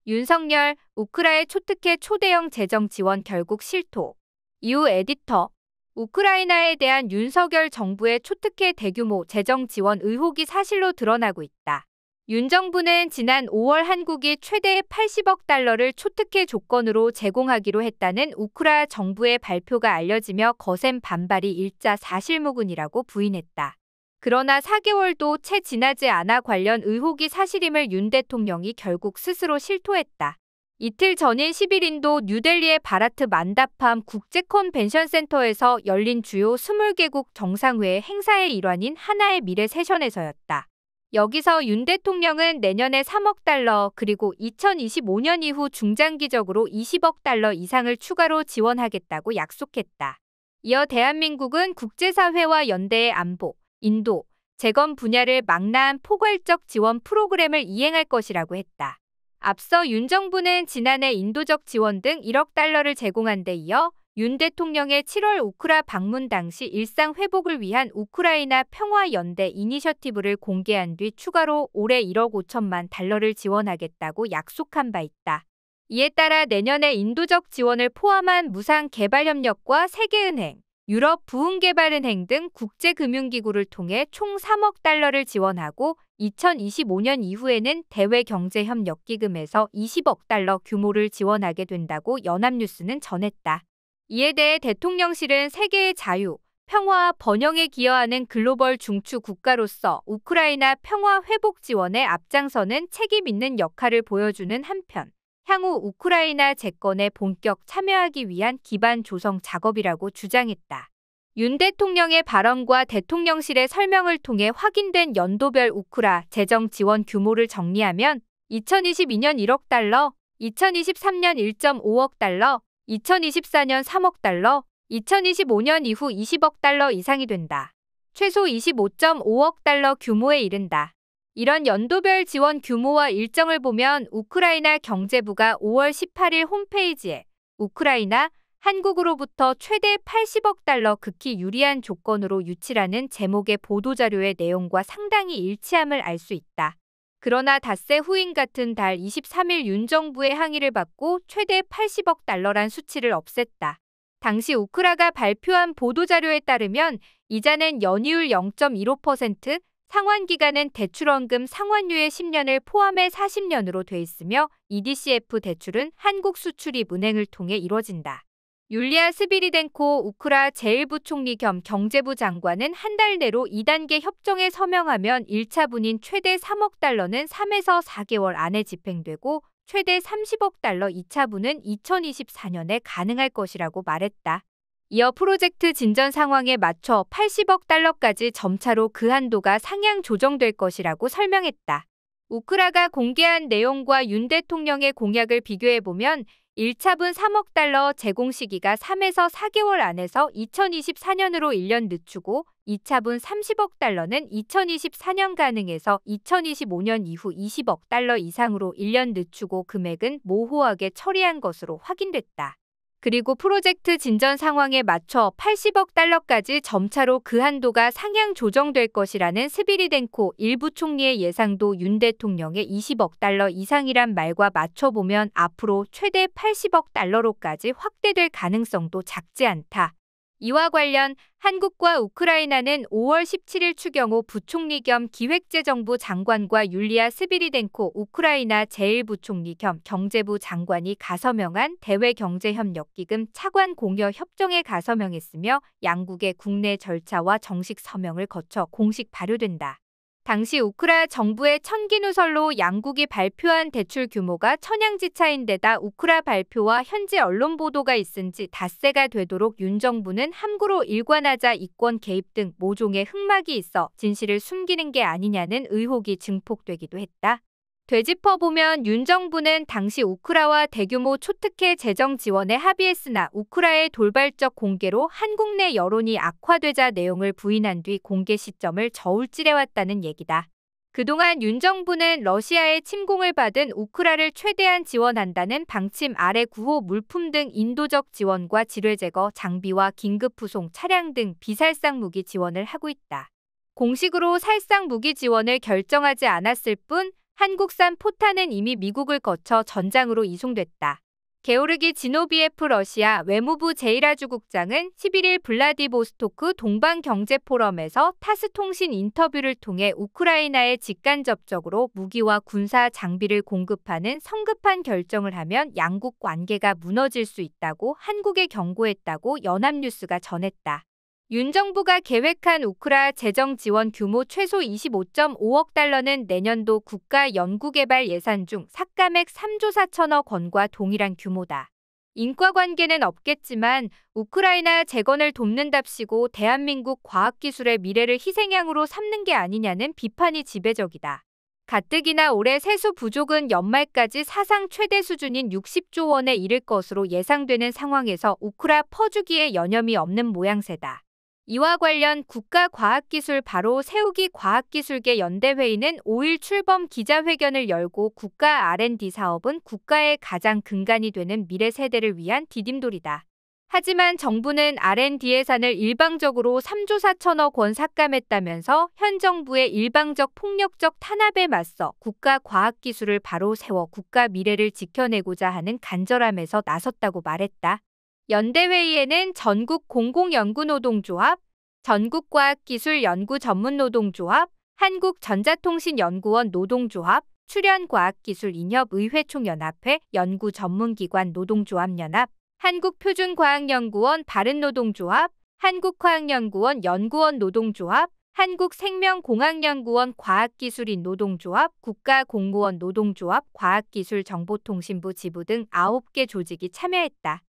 윤석열, 우크라의 초특혜 초대형 재정 지원 결국 실토. 이후 에디터. 우크라이나에 대한 윤석열 정부의 초특혜 대규모 재정 지원 의혹이 사실로 드러나고 있다. 윤 정부는 지난 5월 한국이 최대 80억 달러를 초특혜 조건으로 제공하기로 했다는 우크라 정부의 발표가 알려지며 거센 반발이 일자 사실무근이라고 부인했다. 그러나 4개월도 채 지나지 않아 관련 의혹이 사실임을 윤 대통령이 결국 스스로 실토했다. 이틀 전인 10일인도 뉴델리의 바라트 만다팜 국제 컨벤션 센터에서 열린 주요 20개국 정상회의 행사의 일환인 하나의 미래 세션에서였다. 여기서 윤 대통령은 내년에 3억 달러 그리고 2025년 이후 중장기적으로 20억 달러 이상을 추가로 지원하겠다고 약속했다. 이어 대한민국은 국제사회와 연대의 안보, 인도, 재건 분야를 망라한 포괄적 지원 프로그램을 이행할 것이라고 했다. 앞서 윤 정부는 지난해 인도적 지원 등 1억 달러를 제공한 데 이어 윤 대통령의 7월 우크라 방문 당시 일상 회복을 위한 우크라이나 평화연대 이니셔티브를 공개한 뒤 추가로 올해 1억 5천만 달러를 지원하겠다고 약속한 바 있다. 이에 따라 내년에 인도적 지원을 포함한 무상개발협력과 세계은행, 유럽부흥개발은행 등 국제금융기구를 통해 총 3억 달러를 지원하고 2025년 이후에는 대외경제협력기금에서 20억 달러 규모를 지원하게 된다고 연합뉴스는 전했다. 이에 대해 대통령실은 세계의 자유, 평화와 번영에 기여하는 글로벌 중추 국가로서 우크라이나 평화 회복 지원에 앞장서는 책임 있는 역할을 보여주는 한편 향후 우크라이나 재건에 본격 참여하기 위한 기반 조성 작업이라고 주장했다. 윤 대통령의 발언과 대통령실의 설명을 통해 확인된 연도별 우크라 재정 지원 규모를 정리하면 2022년 1억 달러, 2023년 1.5억 달러, 2024년 3억 달러, 2025년 이후 20억 달러 이상이 된다. 최소 25.5억 달러 규모에 이른다. 이런 연도별 지원 규모와 일정을 보면 우크라이나 경제부가 5월 18일 홈페이지에 우크라이나, 한국으로부터 최대 80억 달러 극히 유리한 조건으로 유치라는 제목의 보도자료의 내용과 상당히 일치함을 알 수 있다. 그러나 닷새 후인 같은 달 23일 윤 정부의 항의를 받고 최대 80억 달러란 수치를 없앴다. 당시 우크라가 발표한 보도자료에 따르면 이자는 연이율 0.15%, 상환기간은 대출원금 상환료의 10년을 포함해 40년으로 돼 있으며 EDCF 대출은 한국수출입은행을 통해 이뤄진다. 율리아 스비리덴코 우크라 제1부총리 겸 경제부 장관은 한 달 내로 2단계 협정에 서명하면 1차분인 최대 3억 달러는 3에서 4개월 안에 집행되고 최대 30억 달러 2차분은 2024년에 가능할 것이라고 말했다. 이어 프로젝트 진전 상황에 맞춰 80억 달러까지 점차로 그 한도가 상향 조정될 것이라고 설명했다. 우크라가 공개한 내용과 윤 대통령의 공약을 비교해보면 1차분 3억 달러 제공 시기가 3에서 4개월 안에서 2024년으로 1년 늦추고 2차분 30억 달러는 2024년 가능해서 2025년 이후 20억 달러 이상으로 1년 늦추고 금액은 모호하게 처리한 것으로 확인됐다. 그리고 프로젝트 진전 상황에 맞춰 80억 달러까지 점차로 그 한도가 상향 조정될 것이라는 스비리덴코 일부 총리의 예상도 윤 대통령의 20억 달러 이상이란 말과 맞춰보면 앞으로 최대 80억 달러로까지 확대될 가능성도 작지 않다. 이와 관련 한국과 우크라이나는 5월 17일 추경호 부총리 겸 기획재정부 장관과 율리아 스비리덴코 우크라이나 제1부총리 겸 경제부 장관이 가서명한 대외경제협력기금 차관 공여 협정에 가서명했으며 양국의 국내 절차와 정식 서명을 거쳐 공식 발효된다. 당시 우크라 정부의 천기누설로 양국이 발표한 대출 규모가 천양지차인데다 우크라 발표와 현지 언론 보도가 있은 지 닷새가 되도록 윤 정부는 함구로 일관하자 이권 개입 등 모종의 흑막이 있어 진실을 숨기는 게 아니냐는 의혹이 증폭되기도 했다. 되짚어보면 윤 정부는 당시 우크라와 대규모 초특혜 재정 지원에 합의했으나 우크라의 돌발적 공개로 한국 내 여론이 악화되자 내용을 부인한 뒤 공개 시점을 저울질해왔다는 얘기다. 그동안 윤 정부는 러시아의 침공을 받은 우크라를 최대한 지원한다는 방침 아래 구호 물품 등 인도적 지원과 지뢰 제거 장비와 긴급 후송 차량 등 비살상 무기 지원을 하고 있다. 공식으로 살상 무기 지원을 결정하지 않았을 뿐 한국산 포탄은 이미 미국을 거쳐 전장으로 이송됐다. 게오르기 지노비에프 러시아 외무부 제1아주 국장은 11일 블라디보스토크 동방경제포럼에서 타스 통신 인터뷰를 통해 우크라이나에 직간접적으로 무기와 군사 장비를 공급하는 성급한 결정을 하면 양국 관계가 무너질 수 있다고 한국에 경고했다고 연합뉴스가 전했다. 윤 정부가 계획한 우크라 재정 지원 규모 최소 25.5억 달러는 내년도 국가 연구개발 예산 중 삭감액 3조 4천억 원과 동일한 규모다. 인과관계는 없겠지만 우크라이나 재건을 돕는답시고 대한민국 과학기술의 미래를 희생양으로 삼는 게 아니냐는 비판이 지배적이다. 가뜩이나 올해 세수 부족은 연말까지 사상 최대 수준인 60조 원에 이를 것으로 예상되는 상황에서 우크라 퍼주기에 여념이 없는 모양새다. 이와 관련 국가과학기술 바로 세우기 과학기술계 연대회의는 5일 출범 기자회견을 열고 국가 R&D 사업은 국가의 가장 근간이 되는 미래 세대를 위한 디딤돌이다. 하지만 정부는 R&D 예산을 일방적으로 3조 4천억 원 삭감했다면서 현 정부의 일방적 폭력적 탄압에 맞서 국가과학기술을 바로 세워 국가 미래를 지켜내고자 하는 간절함에서 나섰다고 말했다. 연대회의에는 전국 공공연구노동조합, 전국과학기술연구전문노동조합, 한국전자통신연구원 노동조합, 출연과학기술인협의회총연합회, 연구전문기관 노동조합연합, 한국표준과학연구원 바른노동조합, 한국화학연구원 연구원 노동조합, 한국생명공학연구원 과학기술인 노동조합, 국가공무원 노동조합, 과학기술정보통신부 지부 등 9개 조직이 참여했다.